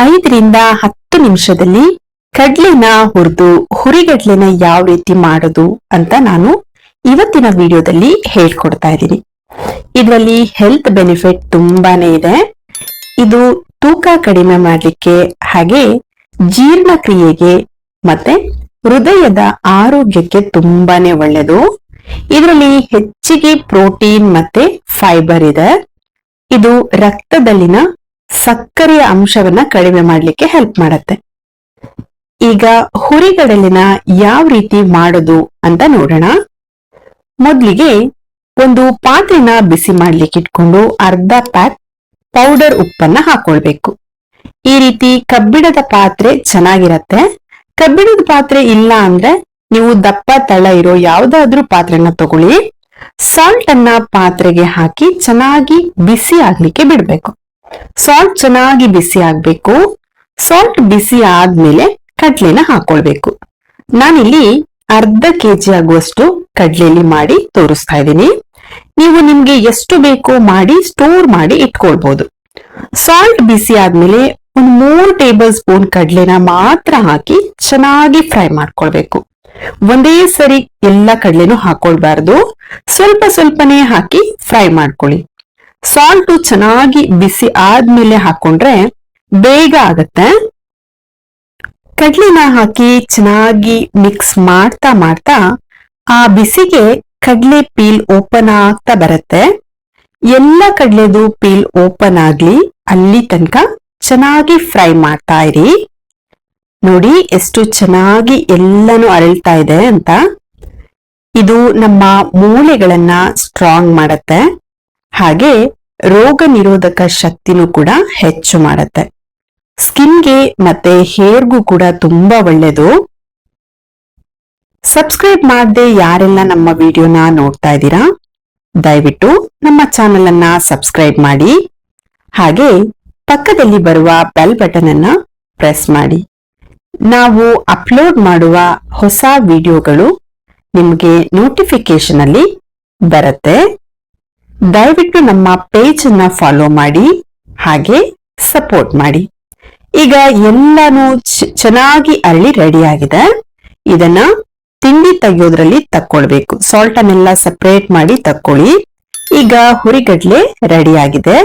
5ರಿಂದ 10 ನಿಮಿಷದಲ್ಲಿ ಕಡ್ಲೆನ ಹುರಿದು ಹುರಿಗಡ್ಲೆನ ಯಾವ ರೀತಿ ಮಾಡೋದು ಅಂತ ನಾನು ಇವತ್ತಿನ ವಿಡಿಯೋದಲ್ಲಿ ಹೇಳ್ಕೊಡ್ತಾ ಇದ್ದೀನಿ. ಇದರಲ್ಲಿ ಹೆಲ್ತ್ ಬೆನಿಫಿಟ್ ತುಂಬಾನೇ ಇದೆ. ಇದು ತೂಕ ಕಡಿಮೆ ಮಾಡಲಿಕ್ಕೆ ಹಾಗೆ ಜೀರ್ಣಕ್ರಿಯೆಗೆ ಮತ್ತೆ ಹೃದಯದ ಆರೋಗ್ಯಕ್ಕೆ ತುಂಬಾನೇ ಒಳ್ಳೆಯದು. ಇದರಲ್ಲಿ ಹೆಚ್ಚಿಗೆ ಪ್ರೋಟೀನ್ ಮತ್ತೆ ಫೈಬರ್ ಇದೆ. ಇದು ರಕ್ತದಲ್ಲಿನ ಸಕ್ಕರೆಯ ಅಂಶವನ್ನ ಕಡಿಮೆ ಮಾಡಲಿಕ್ಕೆ ಹೆಲ್ಪ್ ಮಾಡುತ್ತೆ. ಈಗ ಹುರಿಗಡಲೆನ ಯಾವ ರೀತಿ ಮಾಡೋದು ಅಂತ ನೋಡೋಣ. ಮೊದಲಿಗೆ ಒಂದು ಪಾತ್ರೆನ ಬಿಸಿ ಮಾಡ್ಲಿಕ್ಕೆ ಇಟ್ಕೊಂಡು ಅರ್ಧ ಪ್ಯಾಕ್ ಪೌಡರ್ ಉಪ್ಪನ್ನ ಹಾಕೊಳ್ಬೇಕು. ಈ ರೀತಿ ಕಬ್ಬಿಣದ ಪಾತ್ರೆ ಚೆನ್ನಾಗಿರತ್ತೆ. ಕಬ್ಬಿಣದ ಪಾತ್ರೆ ಇಲ್ಲ ಅಂದ್ರೆ ನೀವು ದಪ್ಪ ತಳ ಇರೋ ಯಾವ್ದಾದ್ರೂ ಪಾತ್ರೆನ ತಗೊಳ್ಳಿ. ಸಾಲ್ಟ್ ಅನ್ನ ಪಾತ್ರೆಗೆ ಹಾಕಿ ಚೆನ್ನಾಗಿ ಬಿಸಿ ಆಗ್ಲಿಕ್ಕೆ ಬಿಡ್ಬೇಕು. ಸಾಲ್ಟ್ ಚೆನ್ನಾಗಿ ಬಿಸಿ ಆಗ್ಬೇಕು. ಸಾಲ್ಟ್ ಬಿಸಿ ಆದ್ಮೇಲೆ ಕಡ್ಲೆನ ಹಾಕೊಳ್ಬೇಕು. ನಾನಿಲ್ಲಿ ಅರ್ಧ ಕೆಜಿ ಆಗುವಷ್ಟು ಕಡ್ಲೆಲಿ ಮಾಡಿ ತೋರಿಸ್ತಾ ಇದ್ದೀನಿ. ನೀವು ನಿಮ್ಗೆ ಎಷ್ಟು ಬೇಕೋ ಮಾಡಿ ಸ್ಟೋರ್ ಮಾಡಿ ಇಟ್ಕೊಳ್ಬಹುದು. ಸಾಲ್ಟ್ ಬಿಸಿ ಆದ್ಮೇಲೆ ಒಂದ್ 3 ಟೇಬಲ್ ಸ್ಪೂನ್ ಕಡ್ಲೆನ ಮಾತ್ರ ಹಾಕಿ ಚೆನ್ನಾಗಿ ಫ್ರೈ ಮಾಡ್ಕೊಳ್ಬೇಕು. ಒಂದೇ ಸರಿ ಎಲ್ಲ ಕಡ್ಲೆನೂ ಹಾಕೊಳ್ಬಾರ್ದು, ಸ್ವಲ್ಪ ಸ್ವಲ್ಪನೇ ಹಾಕಿ ಫ್ರೈ ಮಾಡ್ಕೊಳ್ಳಿ. ಸಾಲ್ಟ್ ಚೆನ್ನಾಗಿ ಬಿಸಿ ಆದ್ಮೇಲೆ ಹಾಕೊಂಡ್ರೆ ಬೇಗ ಆಗತ್ತೆ. ಕಡ್ಲೆನ ಹಾಕಿ ಚೆನ್ನಾಗಿ ಮಿಕ್ಸ್ ಮಾಡ್ತಾ ಮಾಡ್ತಾ ಆ ಬಿಸಿಗೆ ಕಡ್ಲೆ ಪೀಲ್ ಓಪನ್ ಆಗ್ತಾ ಬರುತ್ತೆ. ಎಲ್ಲ ಕಡ್ಲೆದು ಪೀಲ್ ಓಪನ್ ಆಗ್ಲಿ ಅಲ್ಲಿ ತನಕ ಚೆನ್ನಾಗಿ ಫ್ರೈ ಮಾಡ್ತಾ ಇರಿ. ನೋಡಿ ಎಷ್ಟು ಚೆನ್ನಾಗಿ ಎಲ್ಲಾನು ಅರಳ್ತಾ ಇದೆ ಅಂತ. ಇದು ನಮ್ಮ ಮೂಳೆಗಳನ್ನ ಸ್ಟ್ರಾಂಗ್ ಮಾಡತ್ತೆ, ಹಾಗೆ ರೋಗ ನಿರೋಧಕ ಶಕ್ತಿನೂ ಕೂಡ ಹೆಚ್ಚು ಮಾಡತ್ತೆ. ಸ್ಕಿನ್ಗೆ ಮತ್ತೆ ಹೇರ್ಗೂ ಕೂಡ ತುಂಬಾ ಒಳ್ಳೆಯದು. ಸಬ್ಸ್ಕ್ರೈಬ್ ಮಾಡದೆ ಯಾರೆಲ್ಲ ನಮ್ಮ ವಿಡಿಯೋನ ನೋಡ್ತಾ ಇದ್ದೀರಾ, ದಯವಿಟ್ಟು ನಮ್ಮ ಚಾನೆಲ್ ಅನ್ನ ಸಬ್ಸ್ಕ್ರೈಬ್ ಮಾಡಿ. ಹಾಗೆ ಪಕ್ಕದಲ್ಲಿ ಬರುವ ಬೆಲ್ ಬಟನ್ ಅನ್ನ ಪ್ರೆಸ್ ಮಾಡಿ. ನಾವು ಅಪ್ಲೋಡ್ ಮಾಡುವ ಹೊಸ ವಿಡಿಯೋಗಳು ನಿಮಗೆ ನೋಟಿಫಿಕೇಶನ್ ಅಲ್ಲಿ ಬರುತ್ತೆ. ದಯವಿಟ್ಟು ನಮ್ಮ ಪೇಜ್ ಅನ್ನ ಫಾಲೋ ಮಾಡಿ ಹಾಗೆ ಸಪೋರ್ಟ್ ಮಾಡಿ. ಈಗ ಎಲ್ಲಾನು ಚೆನ್ನಾಗಿ ಅರಳಿ ರೆಡಿ ಆಗಿದೆ. ಇದನ್ನ ತಿಂಡಿ ತೆಗೆಯೋದ್ರಲ್ಲಿ ತಕ್ಕೊಳ್ಬೇಕು. ಸಾಲ್ಟ್ ಅನ್ನೆಲ್ಲ ಸಪರೇಟ್ ಮಾಡಿ ತಕ್ಕೊಳ್ಳಿ. ಈಗ ಹುರಿಗಡ್ಲೆ ರೆಡಿ ಆಗಿದೆ.